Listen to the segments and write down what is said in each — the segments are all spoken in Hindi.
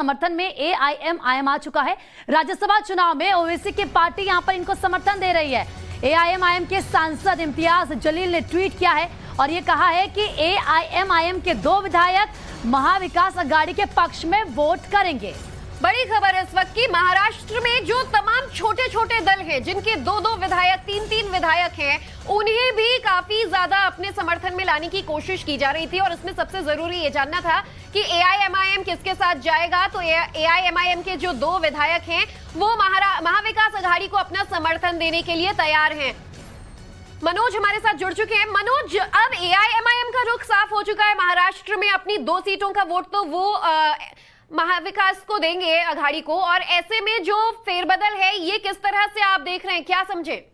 समर्थन में एआईएमआईएम आ चुका है। राज्यसभा चुनाव में ओवैसी की पार्टी यहां पर इनको समर्थन दे रही है। एआईएमआईएम के सांसद इम्तियाज जलील ने ट्वीट किया है और ये कहा है कि एआईएमआईएम के 2 विधायक महाविकास अघाड़ी के पक्ष में वोट करेंगे। बड़ी खबर है इस वक्त की, महाराष्ट्र में जो तमाम छोटे छोटे दल हैं जिनके 2-2 विधायक 3-3 विधायक हैं, उन्हें भी काफी ज्यादा अपने समर्थन में लाने की कोशिश की जा रही थी। और इसमें सबसे जरूरी ये जानना था कि एआईएमआईएम किसके साथ जाएगा। तो एआईएमआईएम के जो 2 विधायक हैं वो महाविकास अघाड़ी को अपना समर्थन देने के लिए तैयार हैं। मनोज हमारे साथ जुड़ चुके हैं। मनोज, अब एआईएमआईएम का रुख साफ हो चुका है। महाराष्ट्र में अपनी 2 सीटों का वोट तो वो महाविकास को देंगे, अघाड़ी को, और ऐसे में जो फेरबदल है ये किस तरह से आप देख रहे हैं, क्या समझे?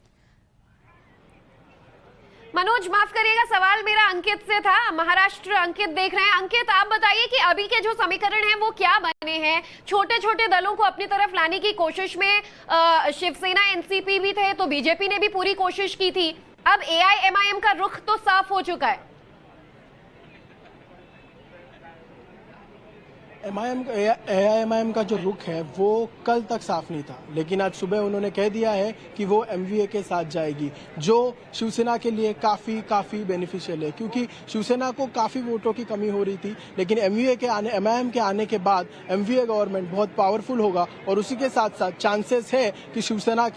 मनोज माफ करिएगा, सवाल मेरा अंकित से था। महाराष्ट्र अंकित देख रहे हैं। अंकित, आप बताइए कि अभी के जो समीकरण हैं वो क्या बने हैं? छोटे छोटे दलों को अपनी तरफ लाने की कोशिश में शिवसेना, एनसीपी भी थे, तो बीजेपी ने भी पूरी कोशिश की थी। अब एआईएमआईएम का रुख तो साफ हो चुका है। एआईएमआईएम का जो रुख है वो कल तक साफ नहीं था, लेकिन आज सुबह उन्होंने कह दिया है कि वो एमवीए के साथ जाएगी, जो शिवसेना के लिए काफी बेनिफिशियल है, क्योंकि शिवसेना को काफी वोटों की कमी हो रही थी। लेकिन एमआईएम के आने के बाद एमवीए गवर्नमेंट बहुत पावरफुल होगा और उसी के साथ साथ चांसेस है कि शिवसेना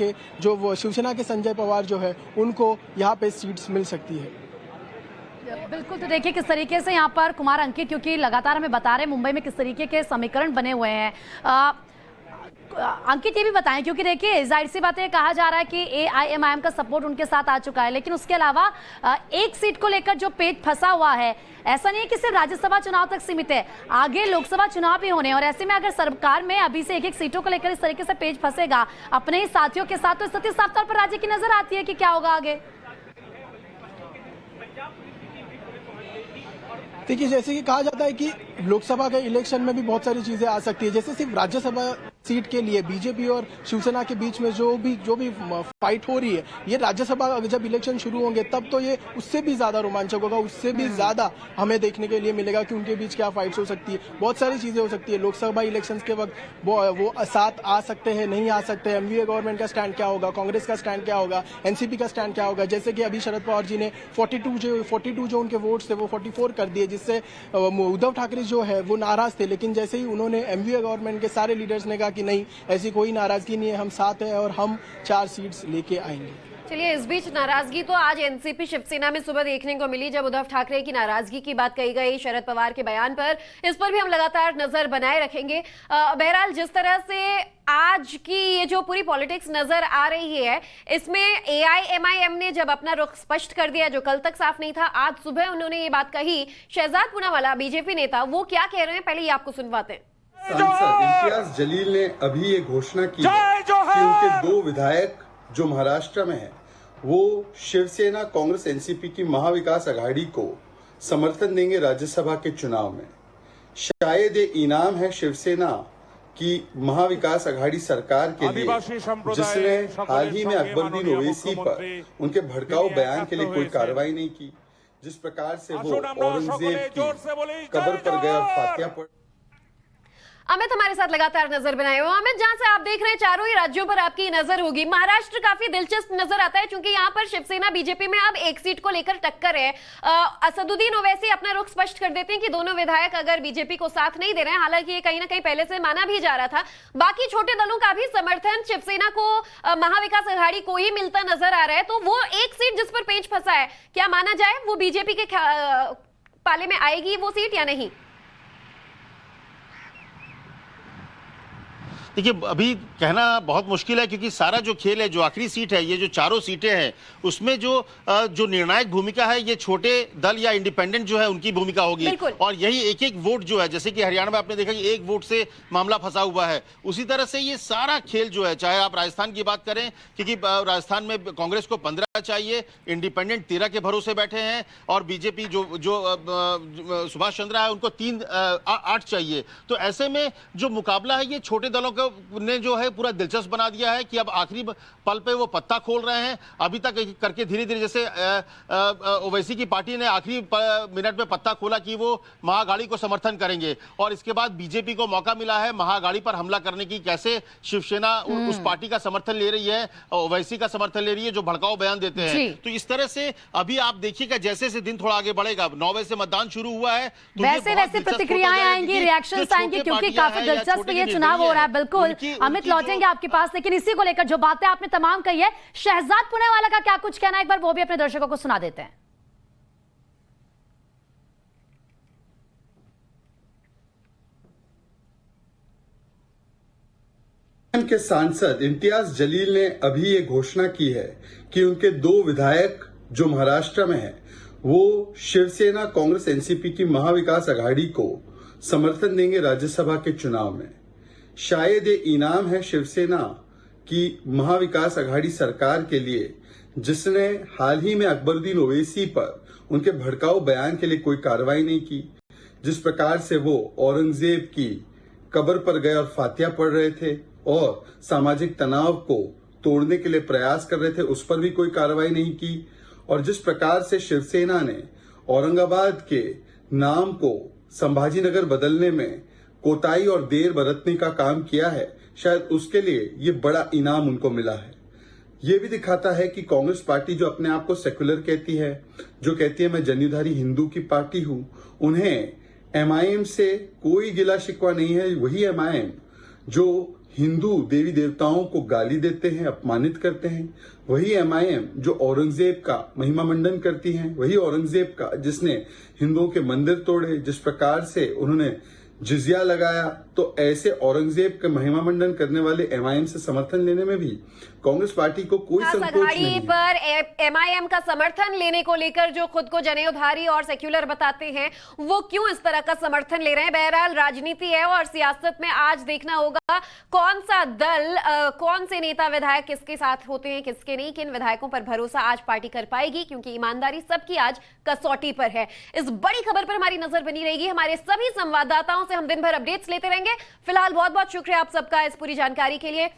के संजय पवार जो है उनको यहाँ पे सीट्स मिल सकती है। बिल्कुल, तो देखिए किस तरीके से यहाँ पर कुमार अंकित, क्योंकि लगातार हमें बता रहे हैं मुंबई में किस तरीके के समीकरण बने हुए हैं। अंकित ये भी बताएं, क्योंकि देखिए जाहिर सी बात है, कहा जा रहा है कि एआईएमआईएम का सपोर्ट उनके साथ आ चुका है, लेकिन उसके अलावा एक सीट को लेकर जो पेच फंसा हुआ है, ऐसा नहीं है कि सिर्फ राज्यसभा चुनाव तक सीमित है, आगे लोकसभा चुनाव भी होने। और ऐसे में अगर सरकार में अभी से एक सीटों को लेकर इस तरीके से पेच फंसेगा अपने ही साथियों के साथ, तो स्थिति साफ तौर पर राज्य की नजर आती है कि क्या होगा आगे। देखिए, जैसे कि कहा जाता है कि लोकसभा के इलेक्शन में भी बहुत सारी चीजें आ सकती है। जैसे सिर्फ राज्यसभा सीट के लिए बीजेपी और शिवसेना के बीच में जो भी फाइट हो रही है, ये राज्यसभा जब इलेक्शन शुरू होंगे तब तो ये उससे भी ज्यादा रोमांचक होगा, उससे भी ज्यादा हमें देखने के लिए मिलेगा कि उनके बीच क्या फाइट्स हो सकती है। बहुत सारी चीजें हो सकती है। लोकसभा इलेक्शंस के वक्त वो साथ आ सकते हैं, नहीं आ सकते हैं। एमवीए गवर्नमेंट का स्टैंड क्या होगा, कांग्रेस का स्टैंड क्या होगा, एनसीपी का स्टैंड क्या होगा। जैसे कि अभी शरद पवार जी ने 42 जो उनके वोट्स थे वो 44 कर दिए, जिससे उद्धव ठाकरे जो है वो नाराज थे। लेकिन जैसे ही उन्होंने एमवीए गवर्नमेंट के सारे लीडर्स ने कहा कि नहीं, ऐसी कोई नाराजगी नहीं है, हम साथ हैं और हम 4 सीट्स लेके आएंगे। चलिए, इस बीच नाराजगी तो आज एनसीपी शिवसेना में सुबह देखने को मिली, जब उद्धव ठाकरे की नाराजगी की बात कही गई शरद पवार के बयान पर। इस पर भी हम लगातार नजर बनाए रखेंगे। बहरहाल, जिस तरह से आज की ये जो पूरी पॉलिटिक्स नजर आ रही है, इसमें एआईएमआईएम ने जब अपना रुख स्पष्ट कर दिया, जो कल तक साफ नहीं था, आज सुबह उन्होंने ये बात कही। शहजाद पूनावाला बीजेपी नेता, वो क्या कह रहे हैं, पहले ये आपको सुनवाते हैं। सांसद इम्तियाज जलील ने अभी ये घोषणा की है कि उनके 2 विधायक जो महाराष्ट्र में है वो शिवसेना, कांग्रेस, एनसीपी की महाविकास अघाड़ी को समर्थन देंगे राज्यसभा के चुनाव में। शायद ये इनाम है शिवसेना की महाविकास अघाड़ी सरकार के लिए, जिसने हाल ही में अकबरुद्दीन ओवैसी पर उनके भड़काऊ बयान के लिए कोई कार्रवाई नहीं की। जिस प्रकार से वो औरंगजेब की कब्र पर गए और फातिया पढ़। अमित हमारे साथ लगातार नजर बनाए हुए। अमित, जहां से आप देख रहे हैं चारों ही राज्यों पर आपकी नजर होगी। महाराष्ट्र काफी दिलचस्प नजर आता है, क्योंकि यहाँ पर शिवसेना बीजेपी में अब एक सीट को लेकर टक्कर है। असदुद्दीन ओवैसी अपना रुख स्पष्ट कर देते हैं कि दोनों विधायक अगर बीजेपी को साथ नहीं दे रहे हैं, हालांकि ये कहीं ना कहीं पहले से माना भी जा रहा था। बाकी छोटे दलों का भी समर्थन शिवसेना को, महाविकास अघाड़ी को ही मिलता नजर आ रहा है। तो वो एक सीट जिस पर पेच फंसा है, क्या माना जाए वो बीजेपी के पाले में आएगी वो सीट या नहीं? देखिए, अभी कहना बहुत मुश्किल है, क्योंकि सारा जो खेल है, जो आखिरी सीट है, ये जो 4 सीटें हैं, उसमें जो निर्णायक भूमिका है ये छोटे दल या इंडिपेंडेंट जो है उनकी भूमिका होगी। और यही एक वोट जो है, जैसे कि हरियाणा में आपने देखा कि 1 वोट से मामला फंसा हुआ है, उसी तरह से ये सारा खेल जो है, चाहे आप राजस्थान की बात करें, क्योंकि राजस्थान में कांग्रेस को 15 चाहिए, इंडिपेंडेंट 13 के भरोसे बैठे हैं, और बीजेपी जो सुभाष चंद्रा है उनको 8 चाहिए। तो ऐसे में जो मुकाबला है ये छोटे दलों को ने जो है पूरा दिलचस्प बना दिया है कि अब आखिरी पल पे वो पत्ता खोल रहे हैं। अभी तक करके धीरे धीरे, जैसे ओवैसी की पार्टी ने आखिरी मिनट में पत्ता खोला कि वो महाअघाड़ी को समर्थन करेंगे, और इसके बाद बीजेपी को मौका मिला है महाअघाड़ी पर हमला करने की। कैसे शिवसेना उस पार्टी का समर्थन ले रही है, ओवैसी का समर्थन ले रही है जो भड़काऊ बयान देते हैं। तो इस तरह से अभी आप देखिएगा जैसे जैसे दिन थोड़ा आगे बढ़ेगा, 9 बजे से मतदान शुरू हुआ है, तो वैसे वैसे प्रतिक्रियाएं आएंगी, रिएक्शंस आएंगे, क्योंकि काफी दिलचस्प ये चुनाव हो रहा है। बिल्कुल अमित, लौटेंगे आपके पास, लेकिन इसी को लेकर जो बातें आपने तमाम कही है, शहजाद पुणेवाला का क्या कुछ कहना है, एक बार वो भी अपने दर्शकों को सुना देते हैं। के सांसद इम्तियाज जलील ने अभी ये घोषणा की है कि उनके 2 विधायक जो महाराष्ट्र में हैं, वो शिवसेना कांग्रेस एनसीपी की महाविकास अघाड़ी को समर्थन देंगे राज्यसभा के चुनाव में। शायद ये इनाम है शिवसेना की महाविकास अघाड़ी सरकार के लिए, जिसने हाल ही में अकबरुद्दीन ओवैसी पर उनके भड़काऊ बयान के लिए कोई कार्रवाई नहीं की। जिस प्रकार से वो औरंगजेब की कब्र पर गए और फातिया पढ़ रहे थे और सामाजिक तनाव को तोड़ने के लिए प्रयास कर रहे थे, उस पर भी कोई कार्रवाई नहीं की। और जिस प्रकार से शिवसेना ने औरंगाबाद के नाम को संभाजीनगर बदलने में कोताही और देर बरतने का काम किया है, शायद उसके लिए ये बड़ा इनाम उनको मिला है। ये भी दिखाता है कि कांग्रेस पार्टी जो अपने आप को सेक्युलर कहती है, जो कहती है मैं जन्युधारी हिंदू की पार्टी हूं, उन्हें एमआईएम से कोई गिला शिकवा नहीं है। वही एमआईएम जो हिंदू देवी देवताओं को गाली देते हैं, अपमानित करते हैं, वही एमआईएम जो औरंगजेब का महिमा मंडन करती है, वही औरंगजेब का जिसने हिंदुओं के मंदिर तोड़े, जिस प्रकार से उन्होंने जिजिया लगाया। तो ऐसे औरंगजेब का महिमा मंडन करने वाले एमआईएम से समर्थन लेने में भी कांग्रेस पार्टी को कोई संकोच नहीं है। पर एमआईएम का समर्थन लेने को लेकर जो खुद को जनेऊधारी और सेक्युलर बताते हैं, वो क्यों इस तरह का समर्थन ले रहे हैं? बहरहाल राजनीति है और सियासत में आज देखना होगा कौन सा दल, कौन से नेता विधायक किसके साथ होते हैं, किसके नहीं। किन विधायकों पर भरोसा आज पार्टी कर पाएगी, क्योंकि ईमानदारी सबकी आज कसौटी पर है। इस बड़ी खबर पर हमारी नजर बनी रहेगी। हमारे सभी संवाददाताओं से हम दिन भर अपडेट्स लेते रहेंगे। फिलहाल बहुत बहुत शुक्रिया आप सबका इस पूरी जानकारी के लिए।